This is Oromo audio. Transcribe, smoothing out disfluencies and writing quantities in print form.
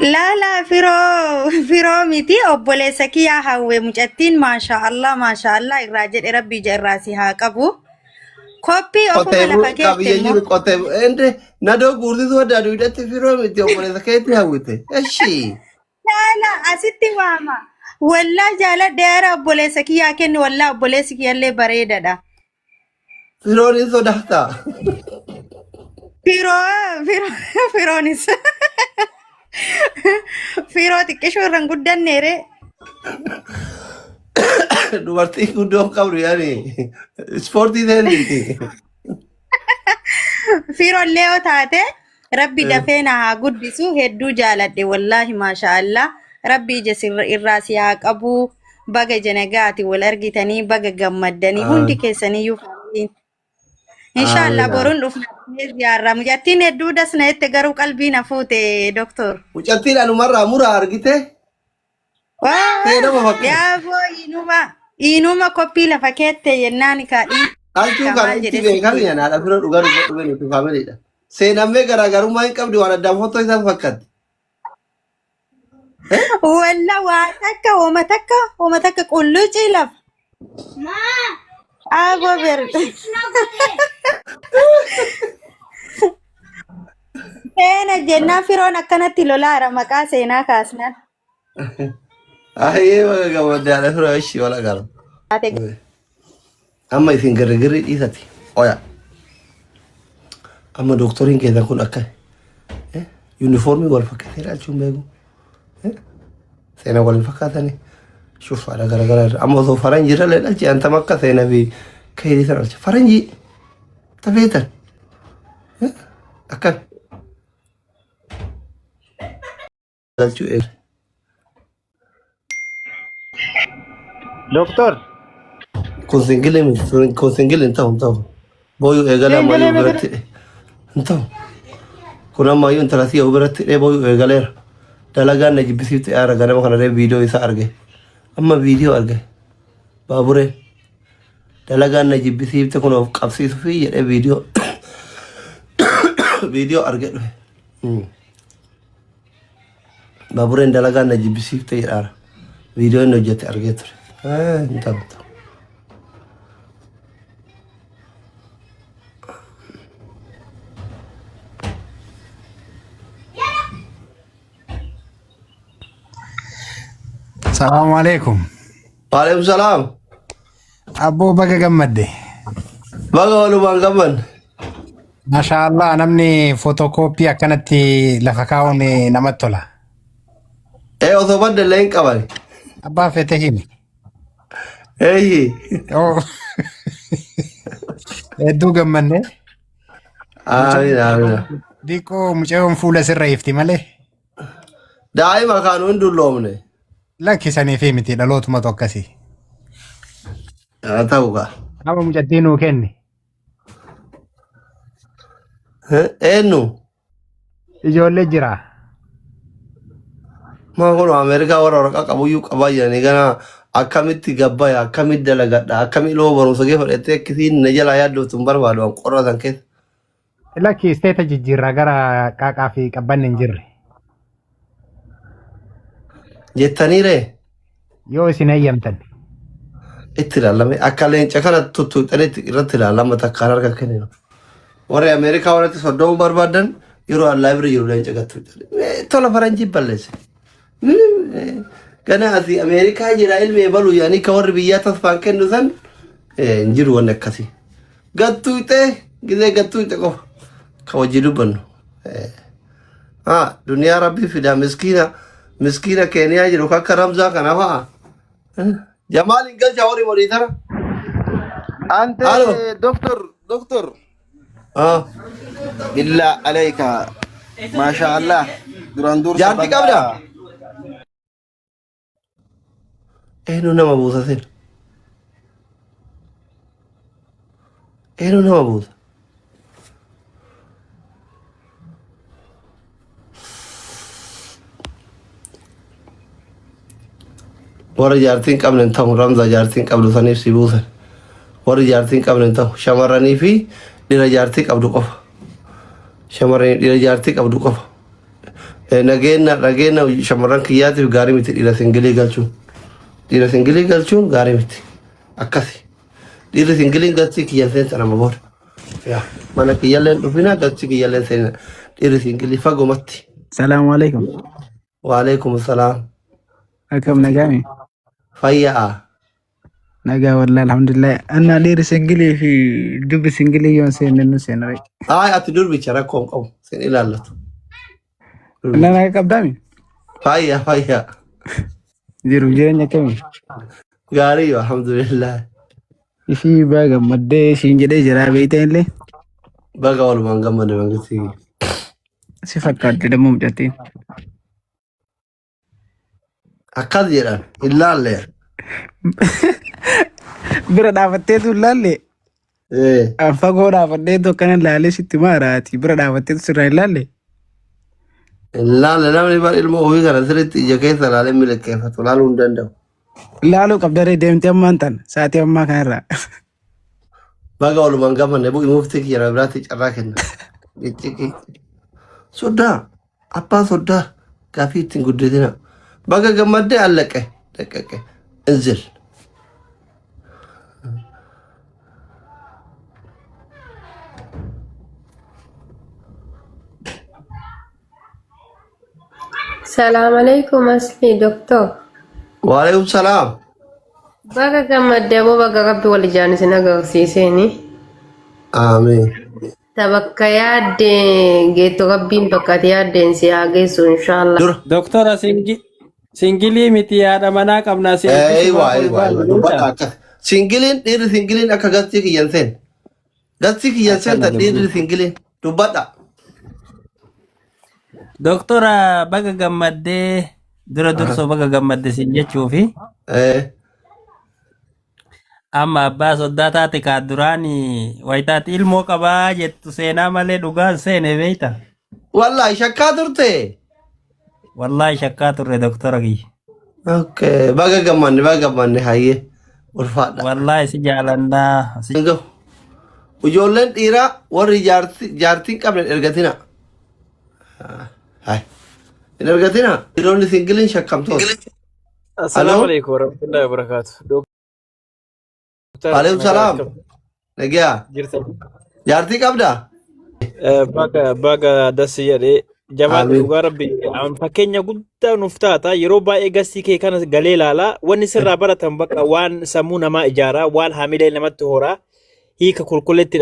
لا لا فيرو ميتي أبولي سكيا هاوي مجتين ما شاء الله الراجل ربي جراسي هاكبو كوبي أفو Qotee ملا bulu فكيت qabiyyee مو jiru qotee ende nadoo guurtisu adda aduudhatti firoo miti obboleessa keetti hawwite. Eshi لا لا أستي ماما والله جالا دير أبولي سكيا كن والله أبولي سكيا اللي بريدة دا firoon hin sodaata. فيرو فيرو فيرونيس فيرو تكشور رنقودن نيري Dubartii guddoo hin qabdu yaani ispoortii seeniti. فيرو اللي تاتي ربي دفينا ها قدسو هدو جالد والله ما شاء الله ربي جسر الراسي أبو بقى جنقاتي والأرقتني بقى قمدني هندي كيساني يفعلين إن شاء الله Amiin. برون رفنا زيارة مجاتين هدو دسنا يتقروا قلبي نفوت دكتور Mucattiin anumarraa muraa argite ta'ee nama واه fakkaata. يا بو إنوما كوبي لفكيت يناني Halchuu kana كمان itti جدسي beekame yaanaadha firoo dhugaa dhufe nuti faamiliidha. Seenammee garaagarummaa hin qabdu waan addaan fottoo isaan fakkaatti. ولا واتكا ومتكا كله جيلف أبو برد سينا جنة فيرون كانت لولا مكا سينا كاسنا Ayyee baga gammaddaadha firoo ishii wala galu. Amma isin girgirri dhiisati. Oya. Amma dooktoriin keessan kun akka yuunifoormii wal fakkaatee dhaalchuun beeku. Seenaa wal hin fakkaatanii. Shuffaadha garagaraa irra. Amma osoo faranjii irra illee dhalchi antama akka seenaa fi keerii sana dhalcha. Faranjii tafeetan. Akka dhalchuu eera. Doktor, Kun singilii miti. Kun singilii hin ta'u hin ta'u. Booyyuu eegalee ammayyuu biratti hin ta'u. Kun ammayyuu intala siyoo biratti booyyuu eegaleera. Dalagaan na jibbisiifte aara ganama kana viidiyoo isaa arge. Amma viidiyoo arge. Baabureen dalagaan na jibbisiifte kun of qabsiisuu fi jedhee viidiyoo arge dhufe. Baabureen dalagaan na jibbisiifte jedhaara. Viidiyoo inni hojjete argee ture. Hin ta'u. Assalamu alaikum. Waalaikum salaam. Abbo baga gammadde. Baga walumaan qaban. Mashallah namni footokooppii akkanatti lafa kaa'uun namatti tola. Osoo badda hin qaban. Abbaa fete himi. Eeyyee. Oh. Hedduu gammanne. Amiin. Diqqoo mucayyoon fuula sirra ifti malee. Daa'ima kaanuu hin dulloomne. Lakkisanii fi miti dhalootuma tokkasii. Haa ta'u kaa. Nama mucattii nuu kenni. Eenyu? Ijoollee jira. Maa kun Ameerikaa warra waraqaa qabuyyuu qabaa jiranii gana akkamitti gabbaya akkamitti dalagadha akkamitti loo barumsa kee fudhattee akkasiin na jalaa yaadduutu hin barbaadu an qorratan keessa. Lakki isteeta jijjiirraa gara qaaqaa fi qabbanni hin jirre. Jettaniiree? Yoo isin eeyyamtan. Itti ilaalame akka leenca kana tuttuuxanitti irratti ilaalama takkaan harka kenninu. Warri Ameerikaa warratti soddomuu barbaadan yeroo allaa bira jiru leenca gattuuxani. Tola faranjii balleesse. Gana asii Ameerikaa jira ilmee balu yaanii ka warri biyyaa tasfaan kennu san hin jiru wanni akkasii. Gattuuxee gizee gattuuxe qofa ka wajji dubbannu. Duniyaa rabbii fidaa miskiina Keeniyaa jiru akka Ramzaa kana fa'a. Jamaal hin galcha horii morii tana. أنت Halo. دكتور Ah, بالله عليك ما شاء الله دراندور jaartii qabda? Eenyu nama buusa sin? Eenyu nama buusa? Warra jaartiin qabne hin ta'u Ramzaa jaartiin qabdu saniif si buusan. Warri jaartiin qabne hin ta'u shamarranii fi dhiira jaartii qabdu qofa. Shamarranii dhiira jaartii qabdu qofa. nageenya shamarran kiyyaatiif gaarii miti dhiira singilii galchuun. Dhiira singilii galchuun gaarii miti. Akkasi. Dhiira singiliin galchii kiyyan seensa nama booda. Mana kiyyalleen dhufina galchii kiyyalleen seensa. Dhiira singilii fagomatti. Salaamu alaikum. Waalaikum salaam. Akkam nagaami? Fayyaa. Nagaa wallahi alhamdulillah. Anna dhiira singilii fi dubbi singilii yoon seenne nu seenare. Ati durbicha rakkoon qabu. Sin ilaallatu. Nagaa qabdaami? Fayyaa. Jiruuf jireenya akkamii? Gaarii alhamdulillah. Ishii baga maddee ishiin jedhee jira beeyta illee? Baga walumaan gammade mangisi. Si fakkaatti dammoo mucattiin. Akkas jedhan ilaalle. Bira dhaabatteetu ilaalle? Fagoo dhaabaddeetu akkana ilaalee sitti maaraati. Bira dhaabatteetu sirraa ilaalle? Ilaalle namni bara ilma ofii kana sirriitti ija keessa ilaalee milkeeffatu ilaaluu hin danda'u. Ilaaluu qabdaree deemtee ammaan tan sa'aatii ammaa kanarraa. Baga walumaan gammanne bu'ii muftii kiyya biraatti carraa kenna. Sodaa abbaa sodaa gaafii ittiin guddatina. Baga gammaddee allaqe daqqaqe inzil. Salam alaikum asli doktor. Waalaikum salaam. Baga gammadde moo baga rabbi wal jaanisina agarsiiseni. Amiin. Tabakka yaadde geetto rabbiin bakkati yaaddeen si haa geessu inshallah. Doktora singilii miti yaada manaa qabnaa si Singiliin dhiirri singiliin akka gastii kiyyan seen. Gastii kiyyan seen tan dhiirri singiliin dubbadha. Doktora baga gammaddee dura dursoo baga gammadde sin jechuufi amma abbaa soddaa taate kaa duraanii wayitaati ilmoo qabaa jettu seenaa malee dhugaan seene beeyta. Wallahi shakkaa turte. Wallahi shakkaa turre doktora kiyya. Okay, baga gammanne hayyee ulfaadha. Wallahi si jaalannaa. Ijoolleen dhiiraa warri jaartiin qabne ergatina. Hai. In ergatina dhiironni singiliin shakkamtoota. Assalamu alaikum warahmatullahi wabarakatuh. Waalaikum salaam. Nagaa. Jaartii qabda? Baga dassi jedhee jabaan dhugaa rabbi fakkeenya guddaa nuuf taata yeroo baay'ee gastii kee kana galee ilaalaa wanni sirraa baratan bakka waan sammuu namaa ijaaraa waan haamilee namatti horaa hiika qulqulleetti